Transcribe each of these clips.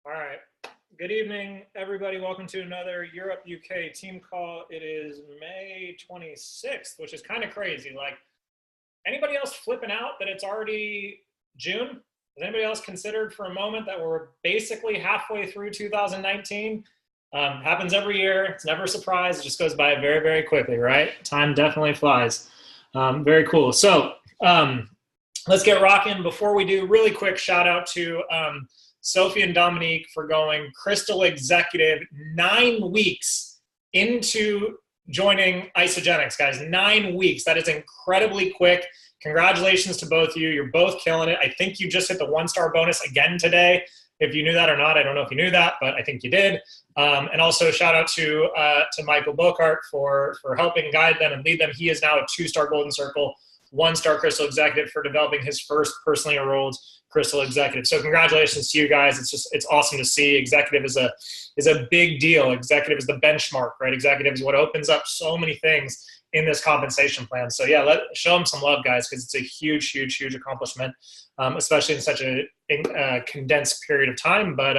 All right. Good evening, everybody. Welcome to another Europe UK team call. It is May 26th, which is kind of crazy. Like, anybody else flipping out that it's already June? Has anybody else considered for a moment that we're basically halfway through 2019? Happens every year. It's never a surprise. It just goes by very, very quickly, right? Time definitely flies. Very cool. So let's get rocking. Before we do, really quick shout out to Sophie and Dominique for going Crystal Executive 9 weeks into joining Isagenix, guys. 9 weeks. That is incredibly quick. Congratulations to both of you. You're both killing it. I think you just hit the 1-star bonus again today. If you knew that or not, I don't know if you knew that, but I think you did. And also shout out to Michael Bocart for helping guide them and lead them. He is now a 2-star Golden Circle, 1-star Crystal Executive for developing his first personally enrolled Crystal Executive. So congratulations to you guys. It's awesome to see. Executive is a big deal. Executive is the benchmark, right? Executive is what opens up so many things in this compensation plan. So yeah, show them some love, guys, because it's a huge, huge, huge accomplishment, especially in such a condensed period of time. But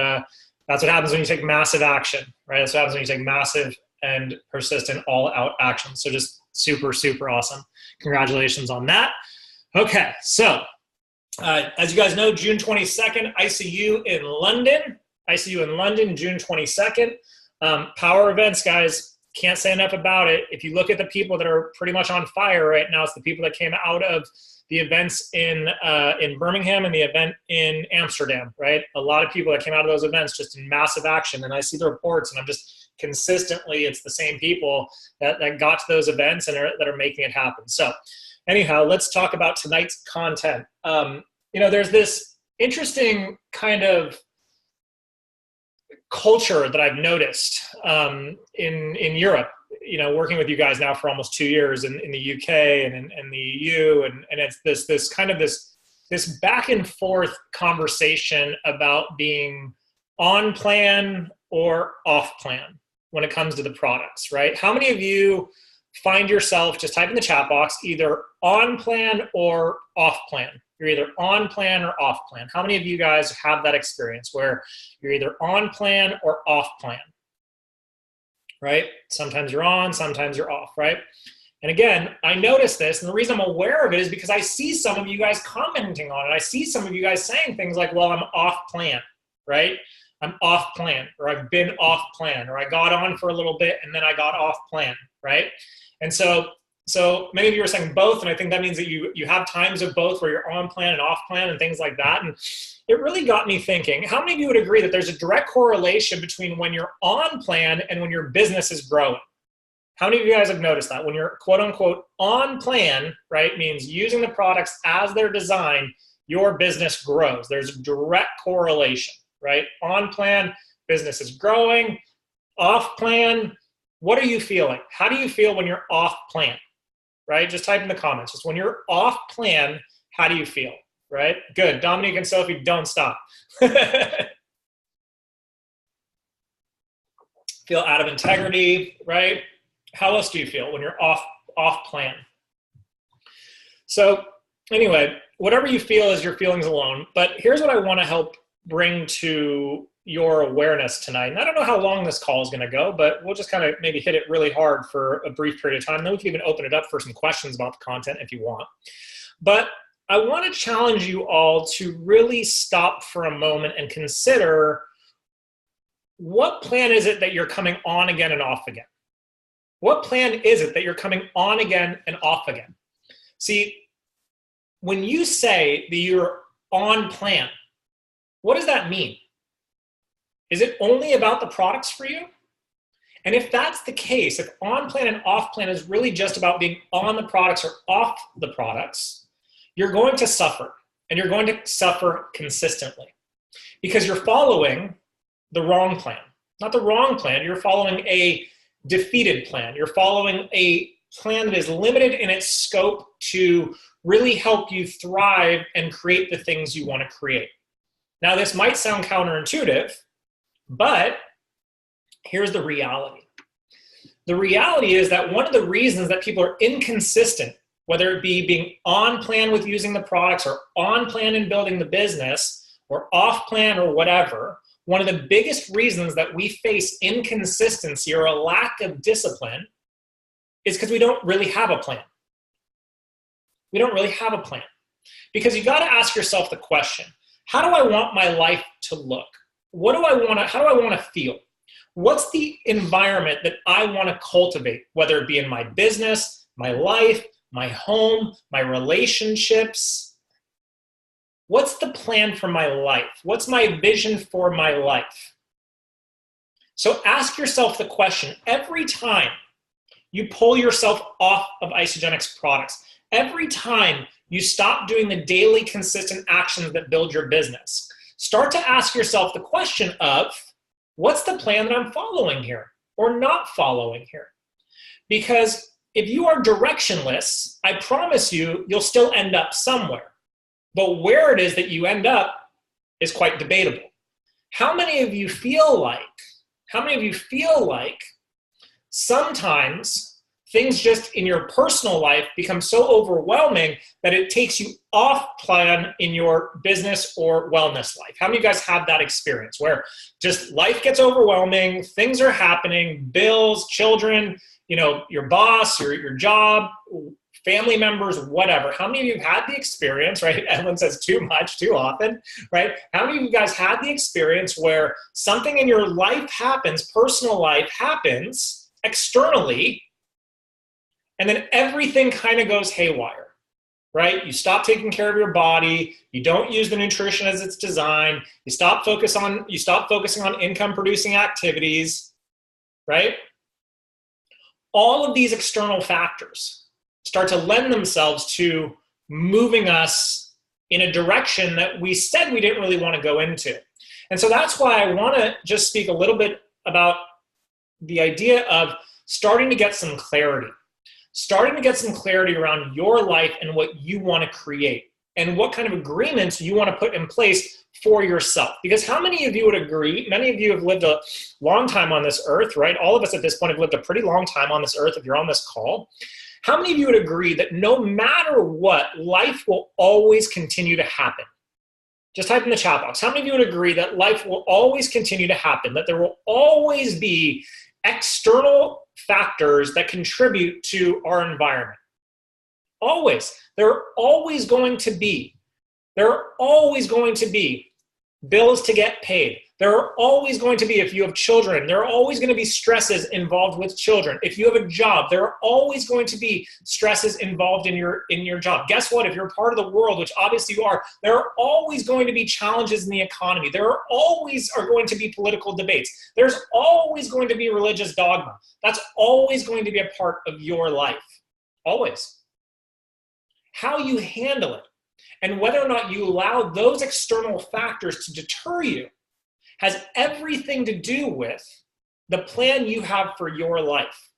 that's what happens when you take massive action, right? That's what happens when you take massive and persistent all-out action. So just super, super awesome. Congratulations on that. Okay, so as you guys know, June 22nd, ICU in London. ICU in London, June 22nd. Power events, guys. Can't say enough about it. If you look at the people that are pretty much on fire right now, it's the people that came out of the events in Birmingham and the event in Amsterdam, right? A lot of people that came out of those events just in massive action. And I see the reports, and I'm just consistently, it's the same people that got to those events and that are making it happen. So anyhow, let's talk about tonight's content. There's this interesting kind of culture that I've noticed in Europe, working with you guys now for almost 2 years in the UK and in the EU. And it's this back and forth conversation about being on plan or off plan when it comes to the products, right? How many of you find yourself, just type in the chat box, either on plan or off plan? You're either on plan or off plan. How many of you guys have that experience where you're either on plan or off plan, right? Sometimes you're on, sometimes you're off, right? And again, I notice this, and the reason I'm aware of it is because I see some of you guys commenting on it. I see some of you guys saying things like, well, I'm off plan, right? I'm off plan, or I've been off plan, or I got on for a little bit and then I got off plan, right? And so many of you are saying both, and I think that means that you have times of both where you're on plan and off plan and things like that. And it really got me thinking, how many of you would agree that there's a direct correlation between when you're on plan and when your business is growing? How many of you guys have noticed that? When you're quote unquote on plan, right, means using the products as they're designed, your business grows. There's a direct correlation, right? On plan, business is growing. Off plan, what are you feeling? How do you feel when you're off plan? Right? Just type in the comments. Just when you're off plan, how do you feel? Right? Good. Dominique and Sophie, don't stop. Feel out of integrity, right? How else do you feel when you're off plan? So anyway, whatever you feel is your feelings alone. But here's what I want to help bring to your awareness tonight. And I don't know how long this call is going to go, but we'll just kind of maybe hit it really hard for a brief period of time. Then we can even open it up for some questions about the content if you want. But I want to challenge you all to really stop for a moment and consider, what plan is it that you're coming on again and off again? What plan is it that you're coming on again and off again? See, when you say that you're on plan, what does that mean? Is it only about the products for you? And if that's the case, if on plan and off plan is really just about being on the products or off the products, you're going to suffer, and you're going to suffer consistently because you're following the wrong plan. Not the wrong plan, you're following a defeated plan. You're following a plan that is limited in its scope to really help you thrive and create the things you want to create. Now, this might sound counterintuitive, but here's the reality. The reality is that one of the reasons that people are inconsistent, whether it be being on plan with using the products or on plan in building the business or off plan or whatever, one of the biggest reasons that we face inconsistency or a lack of discipline is because we don't really have a plan. We don't really have a plan. Because you got to ask yourself the question, how do I want my life to look? How do I want to feel? What's the environment that I want to cultivate, whether it be in my business, my life, my home, my relationships? What's the plan for my life? What's my vision for my life? So ask yourself the question every time you pull yourself off of Isagenix products, every time you stop doing the daily consistent actions that build your business, start to ask yourself the question of, what's the plan that I'm following here or not following here? Because if you are directionless, I promise you, you'll still end up somewhere. But where it is that you end up is quite debatable. How many of you feel like sometimes things just in your personal life become so overwhelming that it takes you off plan in your business or wellness life? How many of you guys have that experience where just life gets overwhelming, things are happening, bills, children, your boss, your job, family members, whatever. How many of you have had the experience, right? Evelyn says too much, too often, right? How many of you guys had the experience where something in your life happens, personal life happens externally, and then everything kind of goes haywire, right? You stop taking care of your body. You don't use the nutrition as it's designed. You stop focusing on income producing activities, right? All of these external factors start to lend themselves to moving us in a direction that we said we didn't really want to go into. And so that's why I want to just speak a little bit about the idea of starting to get some clarity. Starting to get some clarity around your life and what you want to create and what kind of agreements you want to put in place for yourself. Because how many of you would agree, many of you have lived a long time on this earth, right? All of us at this point have lived a pretty long time on this earth if you're on this call. How many of you would agree that no matter what, life will always continue to happen? Just type in the chat box. How many of you would agree that life will always continue to happen, that there will always be external factors that contribute to our environment? Always. There are always going to be bills to get paid. There are always going to be, if you have children, there are always going to be stresses involved with children. If you have a job, there are always going to be stresses involved in your job. Guess what? If you're part of the world, which obviously you are, there are always going to be challenges in the economy. There are always going to be political debates. There's always going to be religious dogma. That's always going to be a part of your life. Always. How you handle it and whether or not you allow those external factors to deter you has everything to do with the plan you have for your life.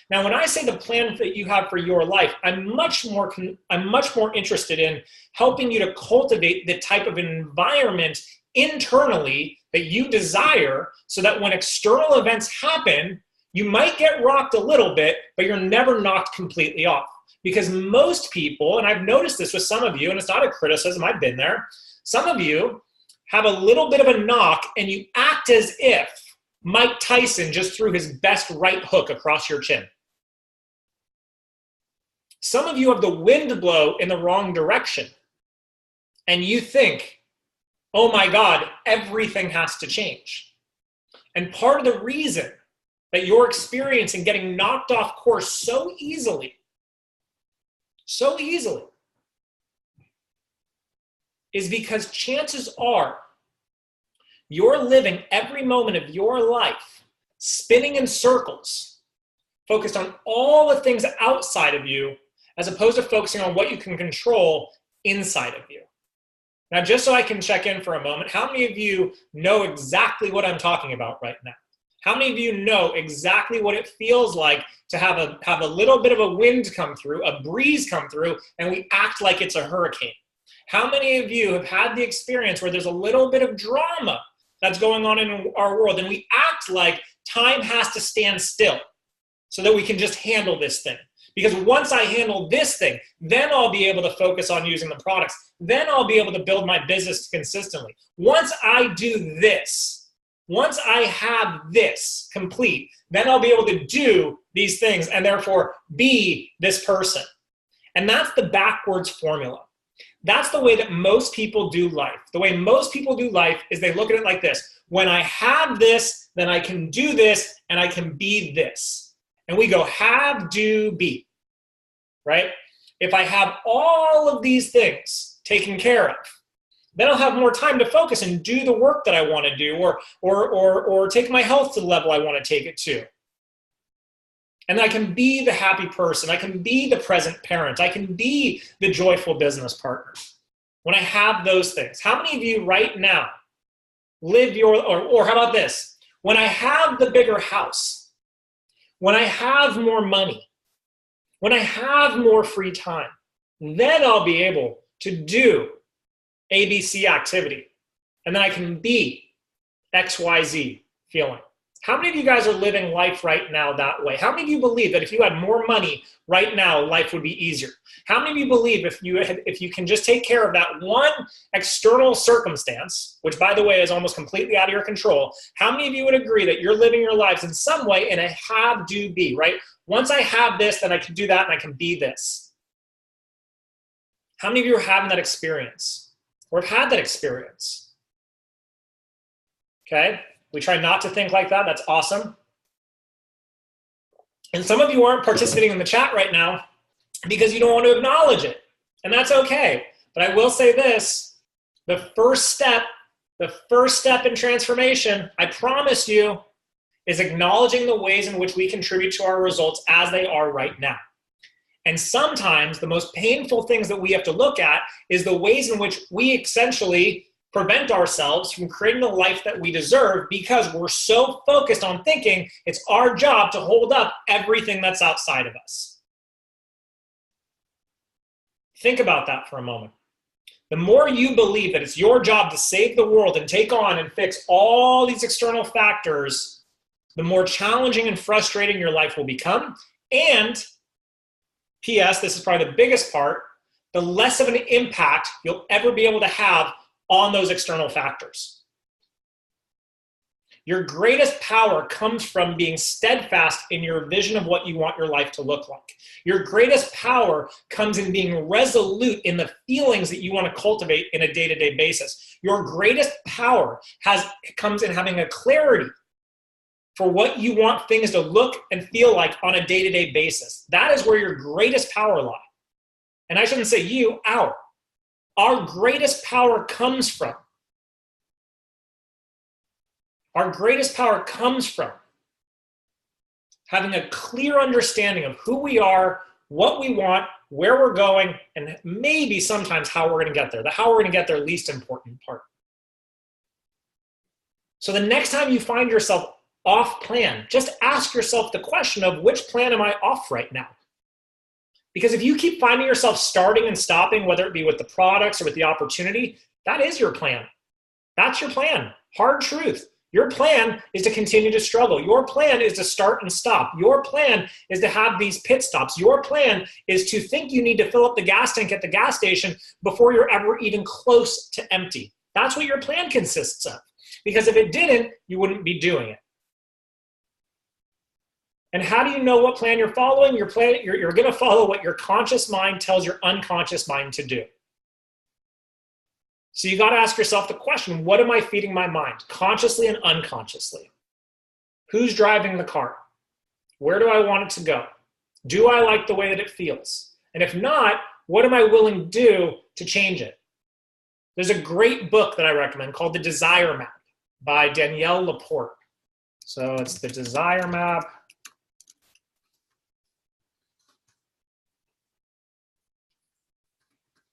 Now, when I say the plan that you have for your life, I'm much more interested in helping you to cultivate the type of environment internally that you desire so that when external events happen, you might get rocked a little bit, but you're never knocked completely off. Because most people, and I've noticed this with some of you, and it's not a criticism, I've been there, some of you have a little bit of a knock and you act as if Mike Tyson just threw his best right hook across your chin. Some of you have the wind blow in the wrong direction and you think, oh my God, everything has to change. And part of the reason that you're experiencing getting knocked off course so easily, is because chances are you're living every moment of your life spinning in circles, focused on all the things outside of you, as opposed to focusing on what you can control inside of you. Now, just so I can check in for a moment, how many of you know exactly what I'm talking about right now? How many of you know exactly what it feels like to have a little bit of a wind come through, a breeze come through, and we act like it's a hurricane? How many of you have had the experience where there's a little bit of drama that's going on in our world and we act like time has to stand still so that we can just handle this thing? Because once I handle this thing, then I'll be able to focus on using the products. Then I'll be able to build my business consistently. Once I do this, Once I have this complete, then I'll be able to do these things and therefore be this person. And that's the backwards formula. That's the way that most people do life. The way most people do life is they look at it like this. When I have this, then I can do this and I can be this. And we go have, do, be, right? If I have all of these things taken care of, then I'll have more time to focus and do the work that I want to do or take my health to the level I want to take it to. And I can be the happy person. I can be the present parent. I can be the joyful business partner when I have those things. How many of you right now live or how about this? When I have the bigger house, when I have more money, when I have more free time, then I'll be able to do ABC activity. And then I can be XYZ feeling. How many of you guys are living life right now that way? How many of you believe that if you had more money right now, life would be easier? How many of you believe if you can just take care of that one external circumstance, which by the way is almost completely out of your control, how many of you would agree that you're living your lives in some way in a have, do, be, right? Once I have this, then I can do that and I can be this. How many of you are having that experience or have had that experience? Okay. We try not to think like that. That's awesome. And some of you aren't participating in the chat right now because you don't want to acknowledge it. And that's okay. But I will say this, the first step in transformation, I promise you, is acknowledging the ways in which we contribute to our results as they are right now. And sometimes the most painful things that we have to look at is the ways in which we essentially prevent ourselves from creating the life that we deserve because we're so focused on thinking it's our job to hold up everything that's outside of us. Think about that for a moment. The more you believe that it's your job to save the world and take on and fix all these external factors, the more challenging and frustrating your life will become. And, P.S., this is probably the biggest part, the less of an impact you'll ever be able to have on those external factors. Your greatest power comes from being steadfast in your vision of what you want your life to look like. Your greatest power comes in being resolute in the feelings that you want to cultivate in a day-to-day basis. Your greatest power comes in having a clarity for what you want things to look and feel like on a day-to-day basis. That is where your greatest power lies. And I shouldn't say you, our greatest power comes from. Our greatest power comes from having a clear understanding of who we are, what we want, where we're going, and maybe sometimes how we're going to get there. The how we're going to get there, least important part. So the next time you find yourself off plan, just ask yourself the question of which plan am I off right now? Because if you keep finding yourself starting and stopping, whether it be with the products or with the opportunity, that is your plan. That's your plan. Hard truth. Your plan is to continue to struggle. Your plan is to start and stop. Your plan is to have these pit stops. Your plan is to think you need to fill up the gas tank at the gas station before you're ever even close to empty. That's what your plan consists of. Because if it didn't, you wouldn't be doing it. And how do you know what plan you're following? You're going to follow what your conscious mind tells your unconscious mind to do. So you got to ask yourself the question, what am I feeding my mind, consciously and unconsciously? Who's driving the car? Where do I want it to go? Do I like the way that it feels? And if not, what am I willing to do to change it? There's a great book that I recommend called The Desire Map by Danielle Laporte. So it's The Desire Map.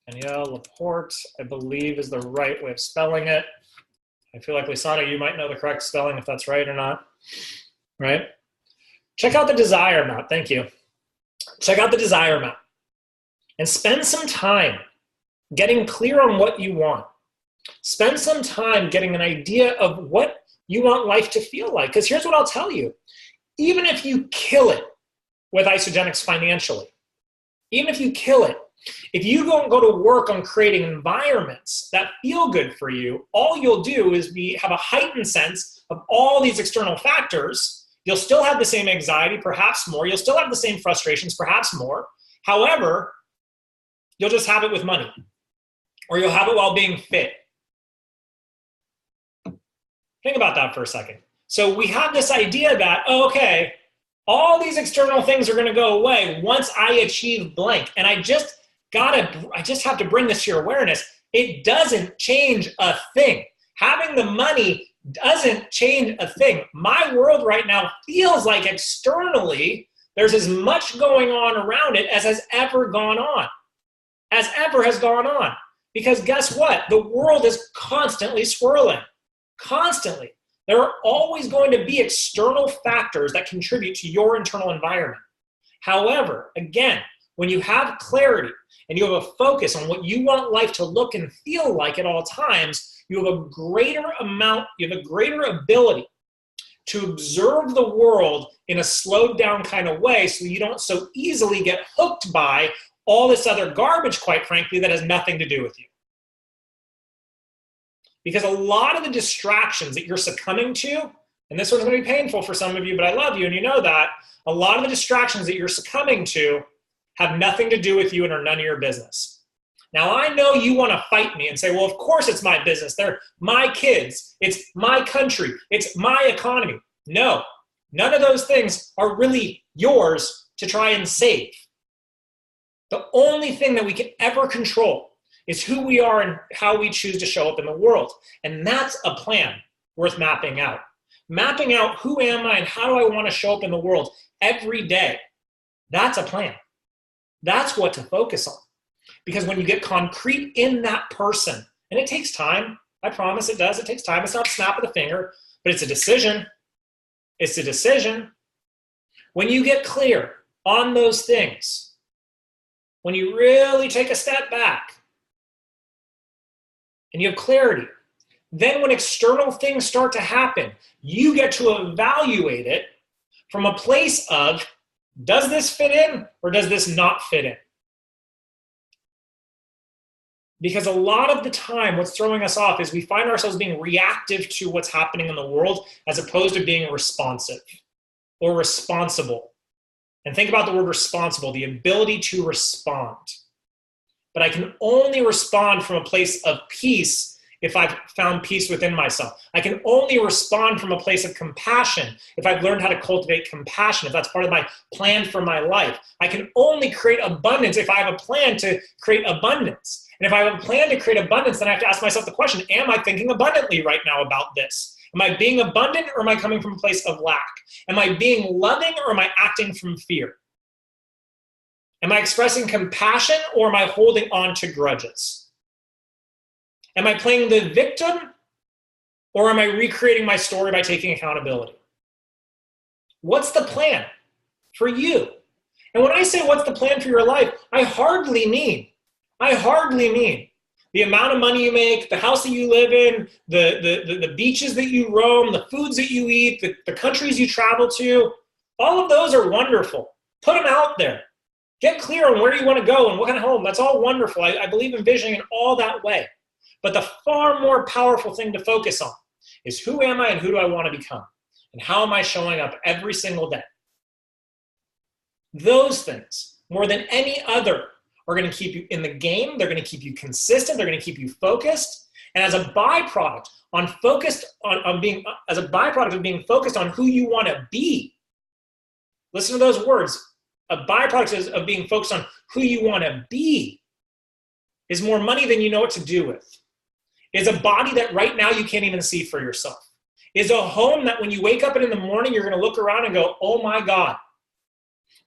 Danielle Laporte, I believe, is the right way of spelling it. I feel like, Lisana, you might know the correct spelling if that's right or not, right? Check out the Desire Map. Thank you. Check out the Desire Map and spend some time getting clear on what you want. Spend some time getting an idea of what you want life to feel like. Because here's what I'll tell you. Even if you kill it with Isagenix financially, even if you kill it, If you don't go to work on creating environments that feel good for you, all you'll do is have a heightened sense of all these external factors. You'll still have the same anxiety, perhaps more. You'll still have the same frustrations, perhaps more. However, you'll just have it with money, or you'll have it while being fit. Think about that for a second. So we have this idea that, oh, okay, all these external things are going to go away once I achieve blank. And I just have to bring this to your awareness. It doesn't change a thing. Having the money doesn't change a thing. My world right now feels like externally there's as much going on around it as has ever gone on. As ever has gone on. Because guess what? The world is constantly swirling. Constantly. There are always going to be external factors that contribute to your internal environment. However, again, when you have clarity and you have a focus on what you want life to look and feel like at all times, you have a greater ability to observe the world in a slowed down kind of way so you don't so easily get hooked by all this other garbage, quite frankly, that has nothing to do with you. Because a lot of the distractions that you're succumbing to, and this one's going to be painful for some of you, but I love you and you know that, a lot of the distractions that you're succumbing to have nothing to do with you and are none of your business. Now, I know you want to fight me and say, well, of course it's my business. They're my kids. It's my country. It's my economy. No, none of those things are really yours to try and save. The only thing that we can ever control is who we are and how we choose to show up in the world. And that's a plan worth mapping out. Mapping out who am I and how do I want to show up in the world every day. That's a plan. That's what to focus on. Because when you get concrete in that person, and it takes time, I promise it does, it takes time. It's not a snap of the finger, but it's a decision. It's a decision. When you get clear on those things, when you really take a step back, and you have clarity, then when external things start to happen, you get to evaluate it from a place of, does this fit in or does this not fit in? Because a lot of the time, what's throwing us off is we find ourselves being reactive to what's happening in the world as opposed to being responsive or responsible. And think about the word responsible, the ability to respond. But I can only respond from a place of peace if I've found peace within myself. I can only respond from a place of compassion if I've learned how to cultivate compassion, if that's part of my plan for my life. I can only create abundance if I have a plan to create abundance. And if I have a plan to create abundance, then I have to ask myself the question, am I thinking abundantly right now about this? Am I being abundant or am I coming from a place of lack? Am I being loving or am I acting from fear? Am I expressing compassion or am I holding on to grudges? Am I playing the victim or am I recreating my story by taking accountability? What's the plan for you? And when I say what's the plan for your life, I hardly mean the amount of money you make, the house that you live in, the beaches that you roam, the foods that you eat, the countries you travel to. All of those are wonderful. Put them out there. Get clear on where you want to go and what kind of home. That's all wonderful. I believe in visioning in all that way. But the far more powerful thing to focus on is who am I and who do I want to become? And how am I showing up every single day? Those things, more than any other, are going to keep you in the game. They're going to keep you consistent. They're going to keep you focused. And as a byproduct of being focused on who you want to be, listen to those words. A byproduct of being focused on who you want to be is more money than you know what to do with. Is a body that right now you can't even see for yourself. Is a home that when you wake up in the morning, you're going to look around and go, oh my God.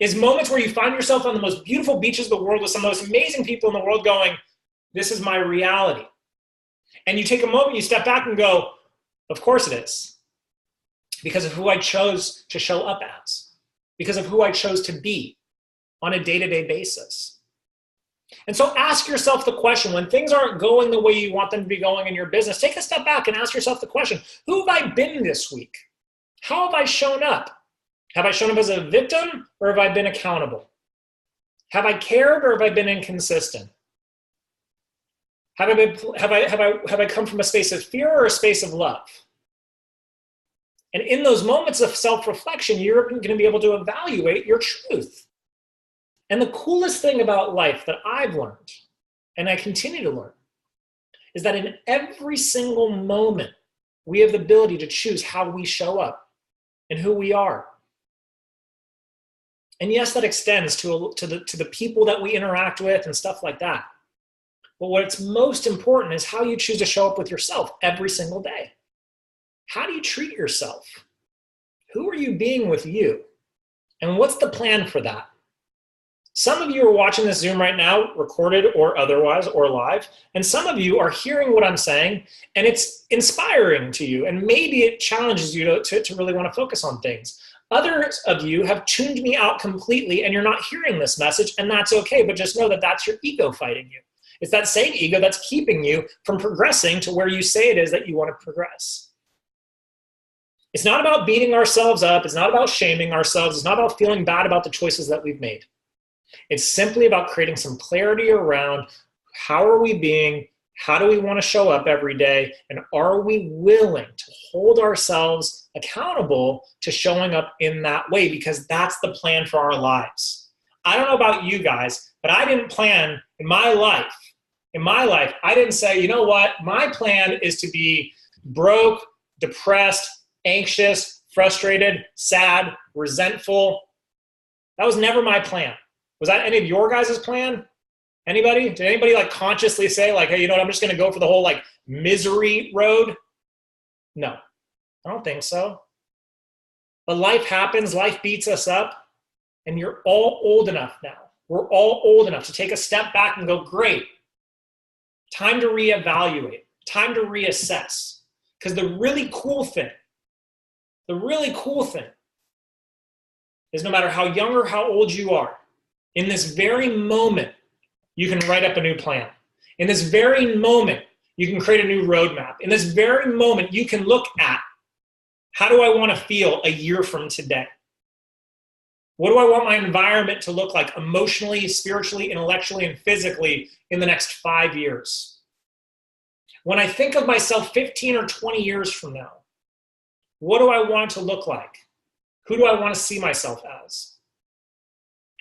Is moments where you find yourself on the most beautiful beaches of the world with some of the most amazing people in the world going, this is my reality. And you take a moment, you step back and go, of course it is. Because of who I chose to show up as. Because of who I chose to be on a day-to-day basis. And so ask yourself the question, when things aren't going the way you want them to be going in your business, take a step back and ask yourself the question, who have I been this week? How have I shown up? Have I shown up as a victim or have I been accountable? Have I cared or have I been inconsistent? Have I come from a space of fear or a space of love? And in those moments of self-reflection, you're going to be able to evaluate your truth. And the coolest thing about life that I've learned, and I continue to learn, is that in every single moment, we have the ability to choose how we show up and who we are. And yes, that extends to the people that we interact with and stuff like that. But what's most important is how you choose to show up with yourself every single day. How do you treat yourself? Who are you being with you? And what's the plan for that? Some of you are watching this Zoom right now, recorded or otherwise, or live, and some of you are hearing what I'm saying, and it's inspiring to you, and maybe it challenges you to really want to focus on things. Others of you have tuned me out completely, and you're not hearing this message, and that's okay, but just know that that's your ego fighting you. It's that same ego that's keeping you from progressing to where you say it is that you want to progress. It's not about beating ourselves up. It's not about shaming ourselves. It's not about feeling bad about the choices that we've made. It's simply about creating some clarity around how are we being, how do we want to show up every day, and are we willing to hold ourselves accountable to showing up in that way, because that's the plan for our lives. I don't know about you guys, but I didn't plan in my life, I didn't say, you know what, my plan is to be broke, depressed, anxious, frustrated, sad, resentful. That was never my plan. Was that any of your guys' plan? Anybody? Did anybody like consciously say like, hey, you know what, I'm just going to go for the whole like misery road? No, I don't think so. But life happens, life beats us up, and you're all old enough now. We're all old enough to take a step back and go, great, time to reevaluate, time to reassess. Because the really cool thing is no matter how young or how old you are, in this very moment, you can write up a new plan. In this very moment, you can create a new roadmap. In this very moment, you can look at, how do I want to feel a year from today? What do I want my environment to look like emotionally, spiritually, intellectually, and physically in the next 5 years? When I think of myself 15 or 20 years from now, what do I want it to look like? Who do I want to see myself as?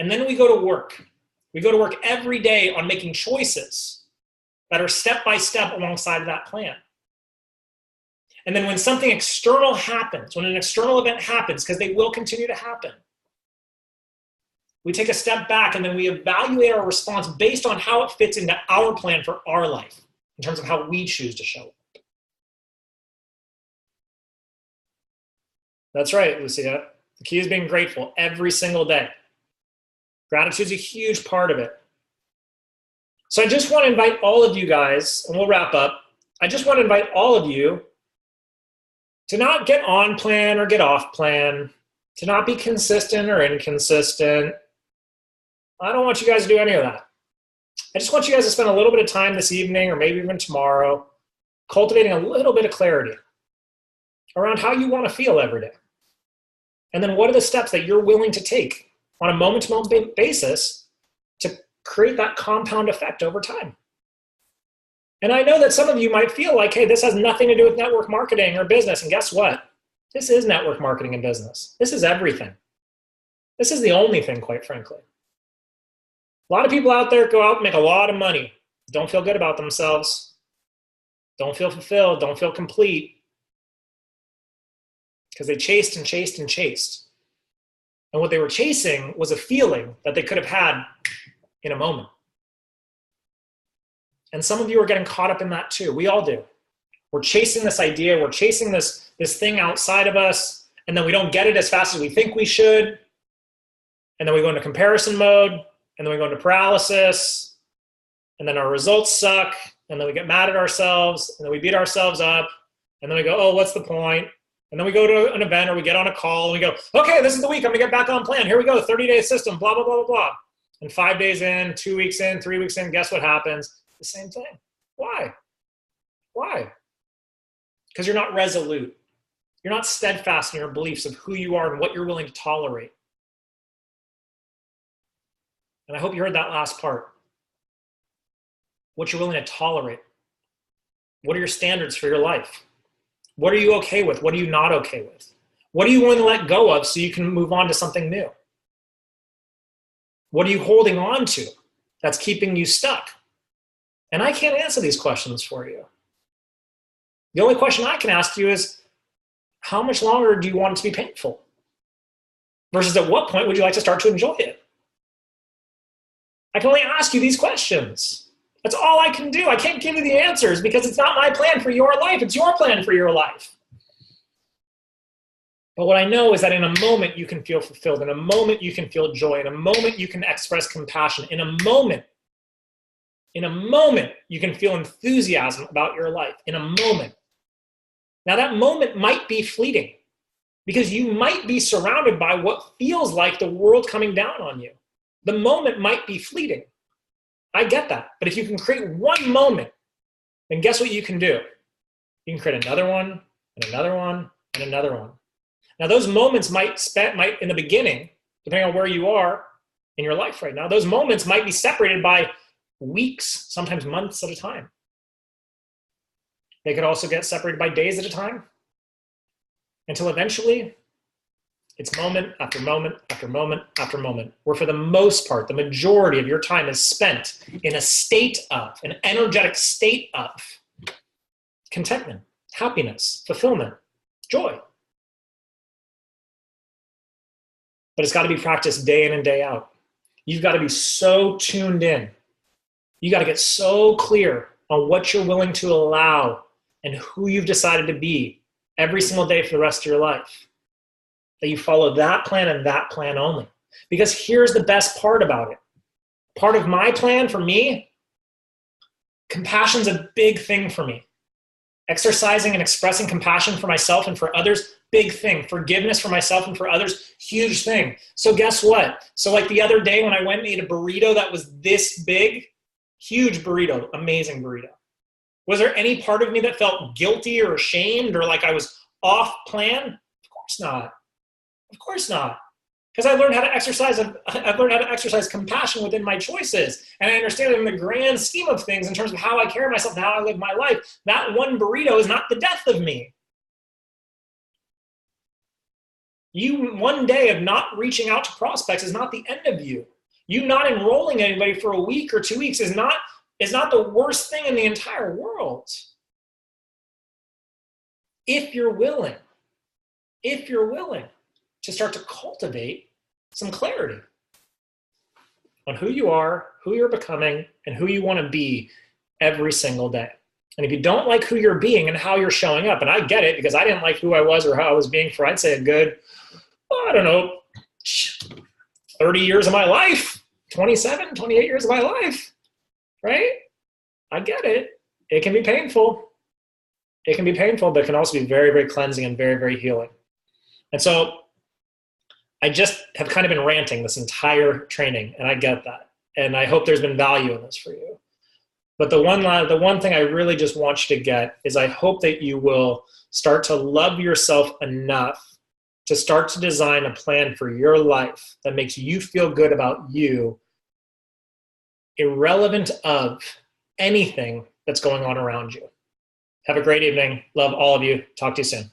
And then we go to work. We go to work every day on making choices that are step by step alongside of that plan. And then when something external happens, when an external event happens, because they will continue to happen, we take a step back and then we evaluate our response based on how it fits into our plan for our life in terms of how we choose to show up. That's right, Lucia. The key is being grateful every single day. Gratitude is a huge part of it. So I just want to invite all of you guys, and we'll wrap up. I just want to invite all of you to not get on plan or get off plan, to not be consistent or inconsistent. I don't want you guys to do any of that. I just want you guys to spend a little bit of time this evening or maybe even tomorrow cultivating a little bit of clarity around how you want to feel every day. And then what are the steps that you're willing to take on a moment-to-moment basis to create that compound effect over time? And I know that some of you might feel like, hey, this has nothing to do with network marketing or business. And guess what? This is network marketing and business. This is everything. This is the only thing, quite frankly. A lot of people out there go out and make a lot of money, don't feel good about themselves, don't feel fulfilled, don't feel complete, because they chased and chased and chased. And what they were chasing was a feeling that they could have had in a moment. And some of you are getting caught up in that too. We all do. We're chasing this idea, we're chasing this thing outside of us, and then we don't get it as fast as we think we should. And then we go into comparison mode, and then we go into paralysis, and then our results suck, and then we get mad at ourselves, and then we beat ourselves up, and then we go, oh, what's the point? And then we go to an event or we get on a call and we go, okay, this is the week, I'm gonna get back on plan. Here we go, 30-day system, blah, blah, blah, blah, blah. And 5 days in, 2 weeks in, 3 weeks in, guess what happens? The same thing. Why? Why? Because you're not resolute. You're not steadfast in your beliefs of who you are and what you're willing to tolerate. And I hope you heard that last part. What you're willing to tolerate. What are your standards for your life? What are you okay with? What are you not okay with? What are you willing to let go of so you can move on to something new? What are you holding on to that's keeping you stuck? And I can't answer these questions for you. The only question I can ask you is, how much longer do you want it to be painful? Versus at what point would you like to start to enjoy it? I can only ask you these questions. That's all I can do. I can't give you the answers because it's not my plan for your life. It's your plan for your life. But what I know is that in a moment you can feel fulfilled. In a moment you can feel joy. In a moment you can express compassion. In a moment you can feel enthusiasm about your life. In a moment. Now that moment might be fleeting because you might be surrounded by what feels like the world coming down on you. The moment might be fleeting. I get that. But if you can create one moment, then guess what you can do? You can create another one, and another one, and another one. Now those moments might in the beginning, depending on where you are in your life right now, those moments might be separated by weeks, sometimes months at a time. They could also get separated by days at a time until eventually it's moment after moment after moment after moment, where for the most part, the majority of your time is spent in a state of, an energetic state of contentment, happiness, fulfillment, joy. But it's got to be practiced day in and day out. You've got to be so tuned in. You got to get so clear on what you're willing to allow and who you've decided to be every single day for the rest of your life, that you follow that plan and that plan only. Because here's the best part about it. Part of my plan for me, compassion's a big thing for me. Exercising and expressing compassion for myself and for others, big thing. Forgiveness for myself and for others, huge thing. So guess what? So like the other day when I went and ate a burrito that was this big, huge burrito, amazing burrito. Was there any part of me that felt guilty or ashamed or like I was off plan? Of course not. Of course not. Because I've learned how to exercise compassion within my choices. And I understand that in the grand scheme of things, in terms of how I carry myself and how I live my life, that one burrito is not the death of me. You one day of not reaching out to prospects is not the end of you. You not enrolling anybody for a week or 2 weeks is not the worst thing in the entire world. If you're willing to start to cultivate some clarity on who you are, who you're becoming, and who you want to be every single day. And if you don't like who you're being and how you're showing up, and I get it because I didn't like who I was or how I was being for, I'd say a good, 30 years of my life, 27, 28 years of my life, right? I get it. It can be painful. It can be painful, but it can also be very, very cleansing and very, very healing. And so I just have kind of been ranting this entire training, and I get that. And I hope there's been value in this for you. But the one thing I really just want you to get is I hope that you will start to love yourself enough to start to design a plan for your life that makes you feel good about you, irrelevant of anything that's going on around you. Have a great evening. Love all of you. Talk to you soon.